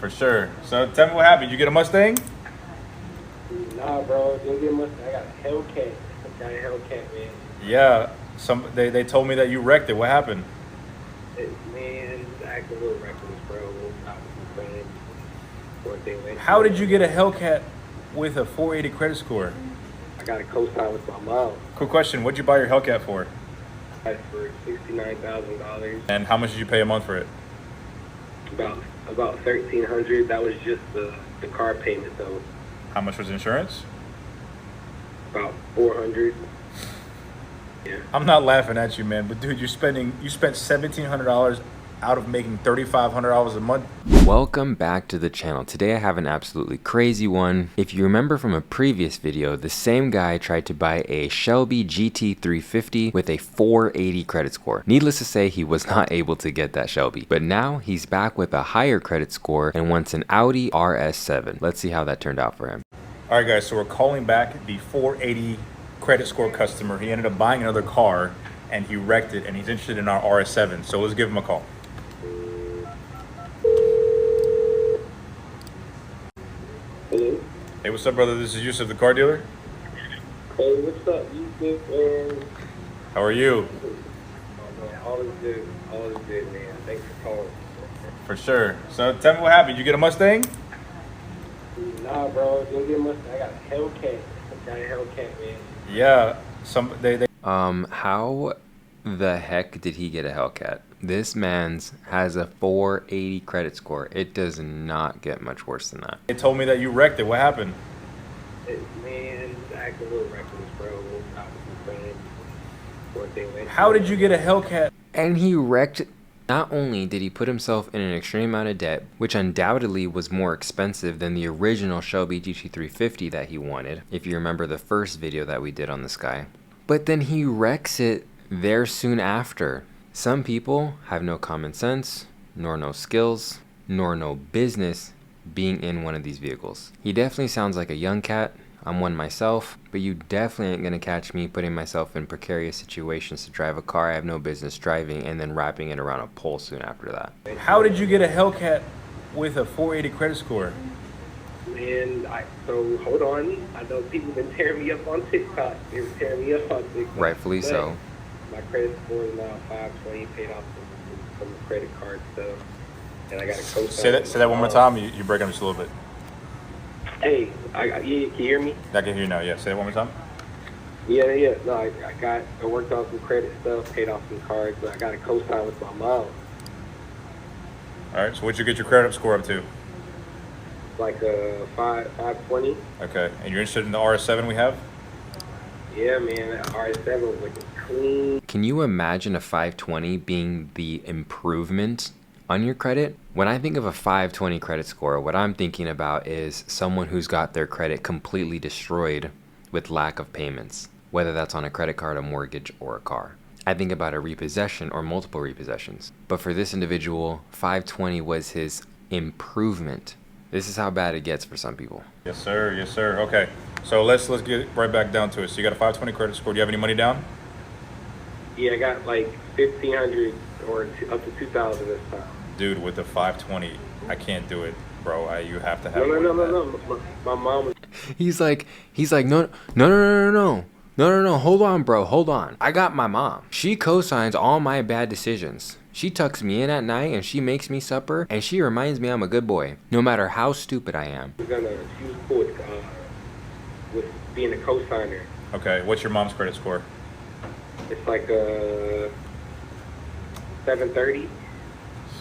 For sure. So tell me what happened. You get a Mustang? Nah, bro. Didn't get much. I got a Hellcat. I got a Hellcat, man. Yeah. They told me that you wrecked it. What happened? Man, it's acting a little reckless, bro. I was saying, one thing later. How did you get a Hellcat with a 480 credit score? I got a co-sign with my mom. Quick question. What'd you buy your Hellcat for? I got it for $69,000. And how much did you pay a month for it? About $1,300. That was just the car payment, though. How much was insurance? About $400. Yeah. I'm not laughing at you, man, but dude, you spent $1,700 out of making $3,500 a month. Welcome back to the channel. Today I have an absolutely crazy one. If you remember from a previous video, the same guy tried to buy a Shelby GT350 with a 480 credit score. Needless to say, he was not able to get that Shelby, but now he's back with a higher credit score and wants an Audi RS7. Let's see how that turned out for him. All right, guys, so we're calling back the 480 credit score customer. He ended up buying another car and he wrecked it, and he's interested in our RS7. So let's give him a call. Hello? Hey, what's up, brother? This is Yusuf, the car dealer. Hey, what's up, Yusuf, man? How are you? Oh, man, all is good. All is good, man. Thanks for calling. For sure. So tell me what happened. You get a Mustang? Nah, bro. Didn't get much. I got a Hellcat. I got a Hellcat, man. Yeah. How the heck did he get a Hellcat? This man's has a 480 credit score. It does not get much worse than that. They told me that you wrecked it. What happened? Man, it's acting a little reckless, bro. I was saying, one thing later. How did you get a Hellcat? And he wrecked. Not only did he put himself in an extreme amount of debt, which undoubtedly was more expensive than the original Shelby GT350 that he wanted, if you remember the first video that we did on this guy, but then he wrecks it there soon after. Some people have no common sense, nor no skills, nor no business being in one of these vehicles. He definitely sounds like a young cat. I'm one myself, but you definitely ain't gonna catch me putting myself in precarious situations to drive a car I have no business driving and then wrapping it around a pole soon after that. How did you get a Hellcat with a 480 credit score? Man, so hold on. I know people been tearing me up on TikTok. They were tearing me up on TikTok. Rightfully But so. my credit score is now 520, paid off some credit card stuff. And I got a co-sign. Say that one more time. You're breaking up just a little bit. Hey, yeah, can you hear me? I can hear you now. Yeah, say that one more time. Yeah. No, I worked on some credit stuff, paid off some cards, but I got a co-sign with my mom. All right, so what'd you get your credit score up to? Like 520. Okay, and you're interested in the RS7 we have? Yeah, man, that RS7 was looking clean. Can you imagine a 520 being the improvement on your credit? When I think of a 520 credit score, what I'm thinking about is someone who's got their credit completely destroyed with lack of payments, whether that's on a credit card, a mortgage, or a car. I think about a repossession or multiple repossessions. But for this individual, 520 was his improvement. This is how bad it gets for some people. Yes, sir. Yes, sir. Okay, so let's get right back down to it. So you got a 520 credit score. Do you have any money down? Yeah, I got like 1,500 or up to 2,000 this time. Dude, with the 520, I can't do it, bro. You have to have. No. My mom was. He's like, no. Hold on, bro. Hold on. I got my mom. She co-signs all my bad decisions. She tucks me in at night and she makes me supper and she reminds me I'm a good boy, no matter how stupid I am. She was cool with being a co-signer. Okay, what's your mom's credit score? It's like 730,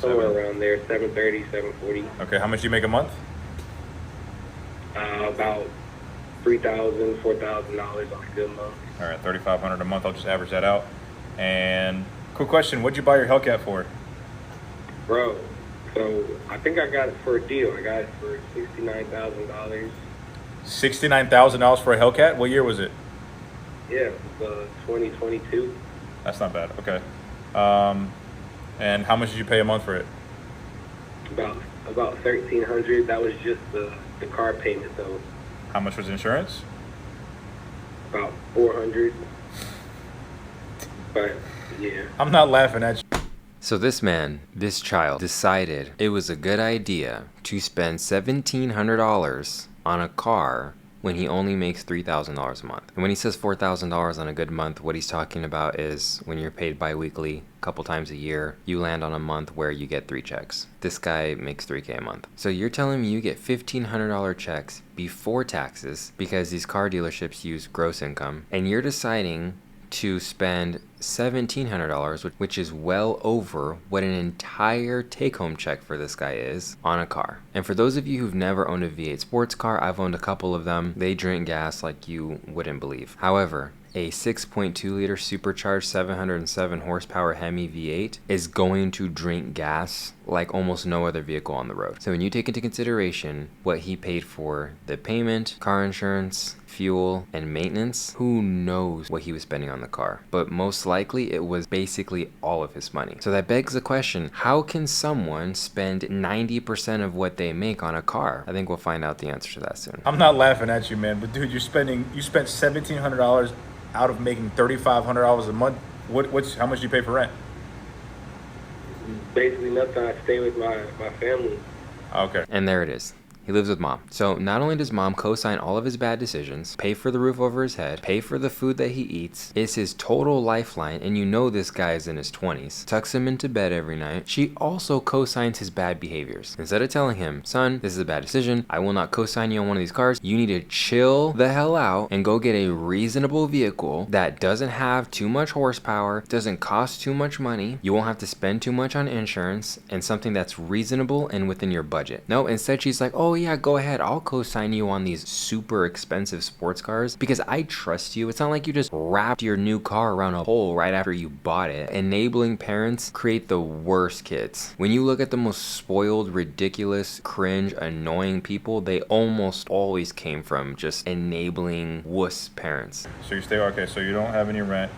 somewhere around there, 730, 740. Okay, how much do you make a month? About $3,000, $4,000 on a good month. All right, $3,500 a month. I'll just average that out. And quick question, what'd you buy your Hellcat for? Bro, so I think I got it for a deal. I got it for $69,000. $69,000 for a Hellcat? What year was it? Yeah, it was 2022. That's not bad. Okay. And how much did you pay a month for it? About $1,300. That was just the car payment, though. How much was insurance? About $400. But yeah. I'm not laughing at you. So this child decided it was a good idea to spend $1,700 on a car when he only makes $3,000 a month. And when he says $4,000 on a good month, what he's talking about is when you're paid bi-weekly a couple times a year, you land on a month where you get 3 checks. This guy makes $3K a month. So you're telling me you get $1,500 checks before taxes because these car dealerships use gross income, and you're deciding to spend $1,700, which is well over what an entire take-home check for this guy is, on a car. And for those of you who've never owned a V8 sports car, I've owned a couple of them. They drink gas like you wouldn't believe. However, a 6.2 liter supercharged 707 horsepower Hemi V8 is going to drink gas like almost no other vehicle on the road. So when you take into consideration what he paid for the payment, car insurance, fuel, and maintenance, who knows what he was spending on the car. But most likely it was basically all of his money. So that begs the question, how can someone spend 90% of what they make on a car? I think we'll find out the answer to that soon. I'm not laughing at you, man, but dude, you spent $1,700 out of making $3,500 a month. How much do you pay for rent? Basically nothing. I stay with my family. Okay. And there it is. He lives with mom. So not only does mom co-sign all of his bad decisions, pay for the roof over his head, pay for the food that he eats, is his total lifeline, and you know this guy is in his 20s, tucks him into bed every night, she also co-signs his bad behaviors. Instead of telling him, son, this is a bad decision, I will not co-sign you on one of these cars, you need to chill the hell out and go get a reasonable vehicle that doesn't have too much horsepower, doesn't cost too much money, you won't have to spend too much on insurance, and something that's reasonable and within your budget. No, instead she's like, oh yeah, go ahead, I'll co-sign you on these super expensive sports cars because I trust you. It's not like you just wrapped your new car around a pole right after you bought it. Enabling parents create the worst kids. When you look at the most spoiled, ridiculous, cringe, annoying people, they almost always came from just enabling wuss parents. So you stay, okay, so you don't have any rent.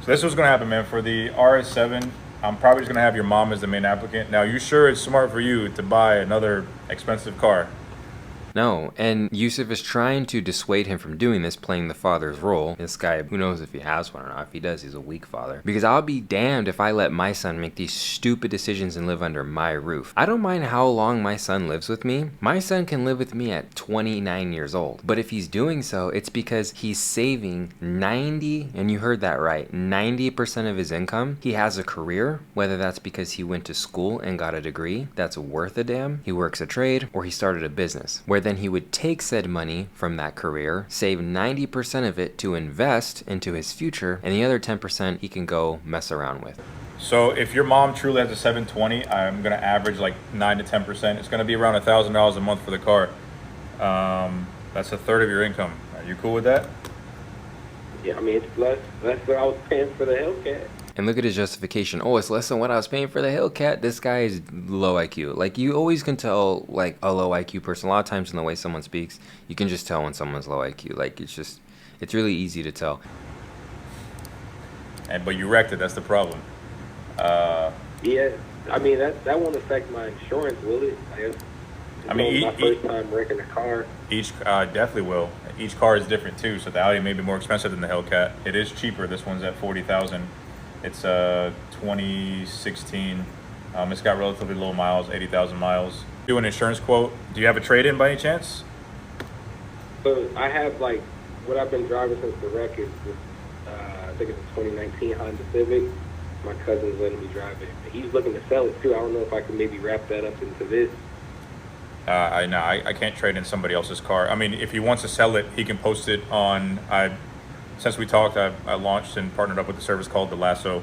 So this is what's gonna happen, man. For the RS7, I'm probably just gonna have your mom as the main applicant. Now, you sure it's smart for you to buy another expensive car? No, and Yusuf is trying to dissuade him from doing this, playing the father's role. This guy, who knows if he has one or not. If he does, he's a weak father. Because I'll be damned if I let my son make these stupid decisions and live under my roof. I don't mind how long my son lives with me. My son can live with me at 29 years old. But if he's doing so, it's because he's saving 90, and you heard that right, 90% of his income. He has a career, whether that's because he went to school and got a degree that's worth a damn, he works a trade, or he started a business, where then he would take said money from that career, save 90% of it to invest into his future, and the other 10% he can go mess around with. So if your mom truly has a 720, I'm gonna average like 9 to 10%. It's gonna be around $1,000 a month for the car. That's a third of your income. Are you cool with that? Yeah, I mean, it's less than I was paying for the Hellcat. And look at his justification. Oh, it's less than what I was paying for the Hellcat. This guy is low IQ. Like, you always can tell, like, a low IQ person. A lot of times in the way someone speaks, you can just tell when someone's low IQ. Like, it's really easy to tell. But you wrecked it. That's the problem. Yeah, I mean, that won't affect my insurance, will it? I mean, my first time wrecking a car. Each definitely will. Each car is different too. So the Audi may be more expensive than the Hellcat. It is cheaper. This one's at $40,000. It's 2016. It's got relatively low miles, 80,000 miles. Do an insurance quote. Do you have a trade-in by any chance? So I have, like, what I've been driving since the wreck is this, I think it's a 2019 Honda Civic. My cousin's letting me drive it. He's looking to sell it too. I don't know if I could maybe wrap that up into this. I can't trade in somebody else's car. I mean, if he wants to sell it, he can post it on. Since we talked, I launched and partnered up with a service called The Lasso.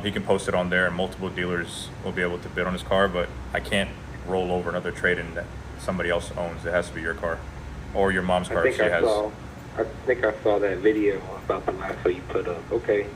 He can post it on there, and multiple dealers will be able to bid on his car. But I can't roll over another trade-in that somebody else owns. It has to be your car or your mom's car. I think I saw that video about The Lasso you put up. Okay,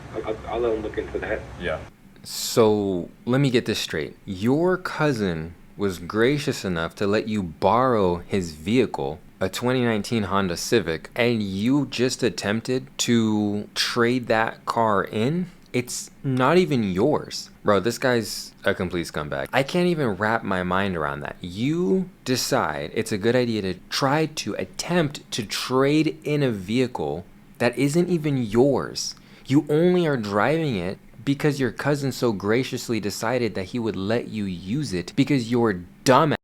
I'll let him look into that. Yeah. So let me get this straight. Your cousin was gracious enough to let you borrow his vehicle, a 2019 Honda Civic, and you just attempted to trade that car in? It's not even yours. Bro, this guy's a complete scumbag. I can't even wrap my mind around that. You decide it's a good idea to try to attempt to trade in a vehicle that isn't even yours. You only are driving it because your cousin so graciously decided that he would let you use it because your dumbass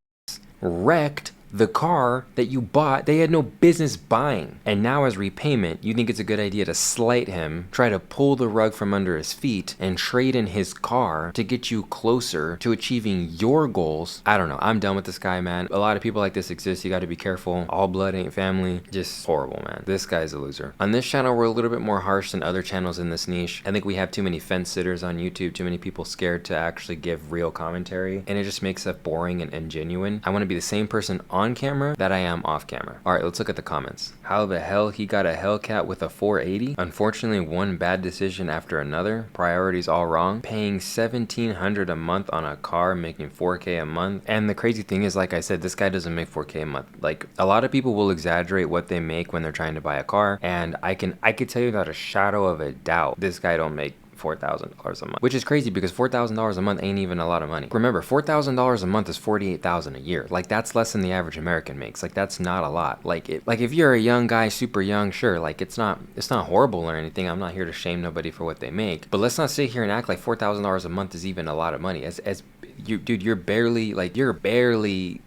wrecked the car that you bought they had no business buying. And now as repayment, you think it's a good idea to slight him, try to pull the rug from under his feet, and trade in his car to get you closer to achieving your goals. I don't know. I'm done with this guy, man. A lot of people like this exist. You got to be careful. All blood ain't family. Just horrible, man. This guy's a loser. On this channel, we're a little bit more harsh than other channels in this niche. I think we have too many fence sitters on YouTube, too many people scared to actually give real commentary, and it just makes stuff boring and genuine. I want to be the same person on camera that I am off camera. All right, let's look at the comments. How the hell he got a Hellcat with a 480? Unfortunately, one bad decision after another. Priorities all wrong. Paying $1,700 a month on a car, making $4K a month. And the crazy thing is, like I said, this guy doesn't make $4K a month. Like, a lot of people will exaggerate what they make when they're trying to buy a car, and I could tell you without a shadow of a doubt, this guy don't make $4,000 a month, which is crazy because $4,000 a month ain't even a lot of money. Remember, $4,000 a month is $48,000 a year. Like, that's less than the average American makes. Like, that's not a lot. Like, if you're a young guy, super young, sure, like it's not horrible or anything. I'm not here to shame nobody for what they make, but let's not sit here and act like $4,000 a month is even a lot of money. Dude, you're barely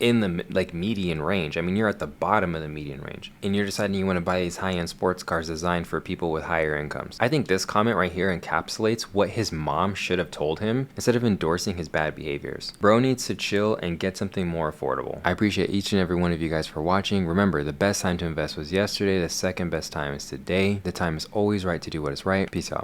in the like median range. I mean, you're at the bottom of the median range, and you're deciding you want to buy these high-end sports cars designed for people with higher incomes. I think this comment right here encapsulates what his mom should have told him instead of endorsing his bad behaviors. Bro needs to chill and get something more affordable. I appreciate each and every one of you guys for watching. Remember, the best time to invest was yesterday. The second best time is today. The time is always right to do what is right. Peace out.